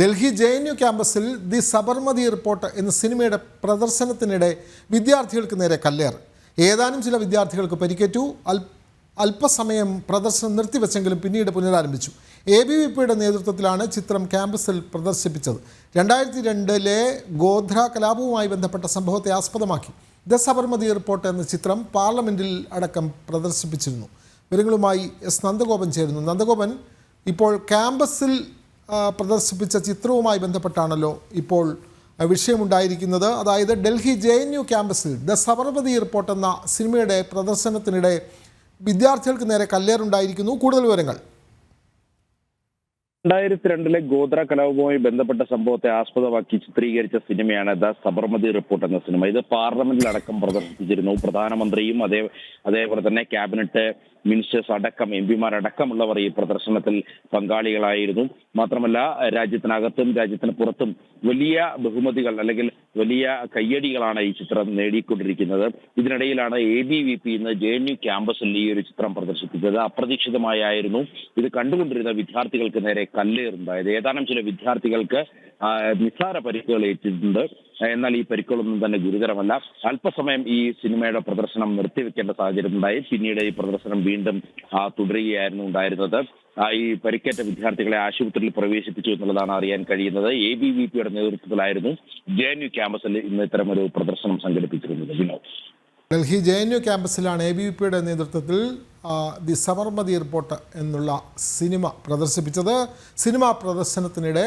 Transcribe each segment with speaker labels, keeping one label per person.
Speaker 1: Delhi JNU ക്യാമ്പസിൽ the Sabarmati report എന്ന സിനിമയുടെ പ്രദർശനത്തിനിടെ വിദ്യാർത്ഥികൾക്ക് നേരെ കല്ലേറ്. ഏതാനും ചില വിദ്യാർത്ഥികൾക്ക് പരിക്കേറ്റു. അല്പസമയം പ്രദർശനം നിർത്തിവെച്ചെങ്കിലും പിന്നീട് പുനരാരംഭിച്ചു. ABVPയുടെ നേതൃത്വത്തിലാണ് ചിത്രം ക്യാമ്പസിൽ പ്രദർശിപ്പിച്ചത്. 2002 ഗോധ്ര കലാപവുമായി ബന്ധപ്പെട്ട സംഭവത്തെ ആസ്പദമാക്കി ദ സബർമതി റിപ്പോർട്ട് എന്ന ചിത്രം പാർലമെൻറ്റിൽ അടക്കം പ്രദർശിപ്പിച്ചിരുന്നു. വിവരങ്ങളുമായി S. നന്ദഗോപൻ ചേരുന്നു. നന്ദഗോപൻ, ഇപ്പോൾ ക്യാമ്പസിൽ പ്രദർശിപ്പിച്ച ചിത്രവുമായി ബന്ധപ്പെട്ടാണല്ലോ ഇപ്പോൾ വിഷയമുണ്ടായിരിക്കുന്നത്. അതായത് ഡൽഹി JNU ക്യാമ്പസിൽ ദ സബർമതി റിപ്പോർട്ട് എന്ന സിനിമയുടെ പ്രദർശനത്തിനിടെ വിദ്യാർത്ഥികൾക്ക് നേരെ കല്ലേറുണ്ടായിരിക്കുന്നു. കൂടുതൽ വിവരങ്ങൾ.
Speaker 2: 2002 ഗോധ്ര കലാപവുമായി ബന്ധപ്പെട്ട സംഭവത്തെ ആസ്പദമാക്കി ചിത്രീകരിച്ച സിനിമയാണ് ദ സബർമതി റിപ്പോർട്ട് എന്ന സിനിമ. ഇത് പാർലമെന്റിലടക്കം പ്രദർശിപ്പിച്ചിരുന്നു. പ്രധാനമന്ത്രിയും അതേപോലെ തന്നെ ക്യാബിനറ്റ് മിനിസ്റ്റേഴ്സ് അടക്കം MP-മാരടക്കമുള്ളവർ ഈ പ്രദർശനത്തിൽ പങ്കാളികളായിരുന്നു. മാത്രമല്ല, രാജ്യത്തിനകത്തും രാജ്യത്തിന് പുറത്തും വലിയ ബഹുമതികൾ അല്ലെങ്കിൽ വലിയ കയ്യടികളാണ് ഈ ചിത്രം നേടിക്കൊണ്ടിരിക്കുന്നത്. ഇതിനിടയിലാണ് ABVP ഇന്ന് JNU ക്യാമ്പസിൽ ഈ ഒരു ചിത്രം പ്രദർശിപ്പിച്ചത്. അപ്രതീക്ഷിതമായിരുന്നു ഇത് കണ്ടുകൊണ്ടിരുന്ന വിദ്യാർത്ഥികൾക്ക് നേരെ കല്ലേറുണ്ടായത്. ഏതാനും ചില വിദ്യാർത്ഥികൾക്ക് നിസ്സാര പരിക്കുകൾ ഏറ്റിട്ടുണ്ട്. എന്നാൽ ഈ പരിക്കുകളൊന്നും തന്നെ ഗുരുതരമല്ല. അല്പസമയം ഈ സിനിമയുടെ പ്രദർശനം നിർത്തിവെക്കേണ്ട സാഹചര്യം ഉണ്ടായി. പിന്നീട് ഈ പ്രദർശനം വീണ്ടും തുടരുകയായിരുന്നു ഉണ്ടായിരുന്നത്. ഈ പരിക്കേറ്റ വിദ്യാർത്ഥികളെ ആശുപത്രിയിൽ പ്രവേശിപ്പിച്ചു എന്നുള്ളതാണ് അറിയാൻ കഴിയുന്നത്. ABVPയുടെ നേതൃത്വത്തിലായിരുന്നു JNU ക്യാമ്പസിൽ ഇന്ന് ഇത്തരമൊരു പ്രദർശനം സംഘടിപ്പിച്ചിരുന്നത്. വിനോദ്,
Speaker 1: ഡൽഹി JNU ക്യാമ്പസിലാണ് ABVPയുടെ നേതൃത്വത്തിൽ ദി സബർമതി റിപ്പോർട്ട് എന്നുള്ള സിനിമ പ്രദർശിപ്പിച്ചത്. സിനിമ പ്രദർശനത്തിനിടെ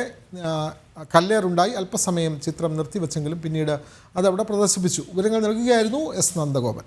Speaker 1: കല്ലേറുണ്ടായി. അല്പസമയം ചിത്രം നിർത്തിവെച്ചെങ്കിലും പിന്നീട് അതവിടെ പ്രദർശിപ്പിച്ചു. വിവരങ്ങൾ നൽകുകയായിരുന്നു S. നന്ദഗോപൻ.